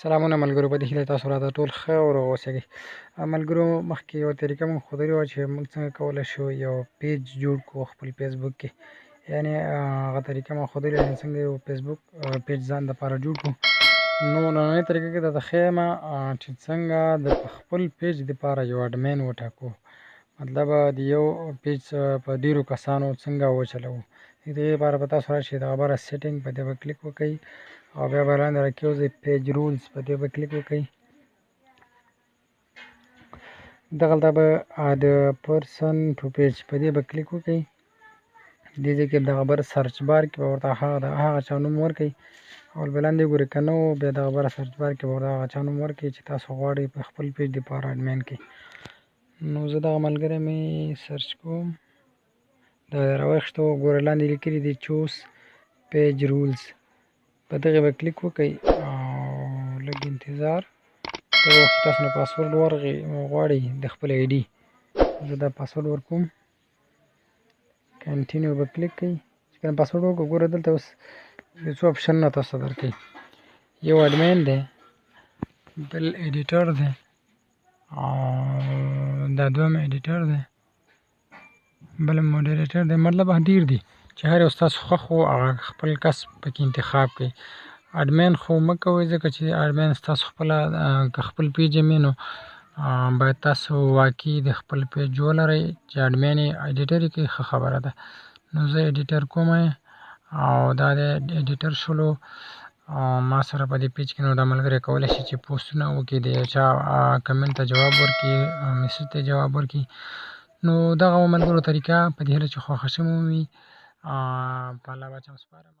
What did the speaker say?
سلامونه ملګرو، په دې هیله تاسو راته ټول ښه او روغ اوسئ. ملګرو، مخکې یوه طریقه مونږ ښودلې وه چې مونږ څنګه کولی شو یو پیج جوړ کړو خپل فیسبوک کې. یعنې هغه طریقه مو ښودلې ده څنګه یو فیسبوک پیج ځان دپاره جوړ کړو. نو نننۍ طریقه کې درته ښیم چې څنګه د خپل پیج دپاره یو اډمین وټاکو. مطلب د یو پیج په ډېرو کسانو څنګه وچلوو. د دې لپاره به تاسو راشئ دغه بره سیټینګ په دې به کلیک وکئ او بیا به لاندې راکېوځئ پیج رولز په دې به کلیک وکئ. دغلته به د پرسن ټو پیج په دې به کلیک وکئ. دې ځای کې دغه بر سرچ بار کې به ورته هغه چا نوم ورکئ. اول به لاندې ګورئ که نه و بیا دغه بره سرچ بار کې به ورته هغه چا نوم ورکئ چې تاسو غواړئ په خپل پیج دپاره اډمین کړئ. نو زه دغه ملګری مې سرچ کوم، دا راویښته و، ګوره لاندې لیکلي دي چوز پیج رولز. په دغې به کلیک وکئ او لږ انتظار. دغه وخت تاسو نه پاسورډ غواړئ د خپل آی ډي. زه دا پاسورډ ورکوم، کنټینیو به کلیک کئ. چې کله پاسورډ وکړو ګوره دلته اوس یو څو اپشنونه تاسو ته درکوي. یو اډمین دی، بل ایډیټر دی او دا دویم ایډیټر دی، بل موډریټر دی. مطلب ډېر دي چې هر یو ستاسو خوښ و هغه خپل کس پکې انتخاب کړئ. اډمین خو مه کوئ ځکه چې اډمین ستاسو خپله که خپل پیج یې نو باید تاسو واقعي د خپل پیج ولرئ چې اډمین یې ایډیټر یې کړئ، ښه خبره ده. نو زه ایډیټر کوم او دا دی ایډیټر شولو. ما سره په دې پیج کې نو دا ملګری کولی شي چې پوسټونه وکړي، د یو چا کمنټ ته جواب ورکړي، میسج ته جواب ورکړي. نو دغه ملګرو طریقه په دې هیله چې خوښه شوې مو وي. په الله بچم سپارم.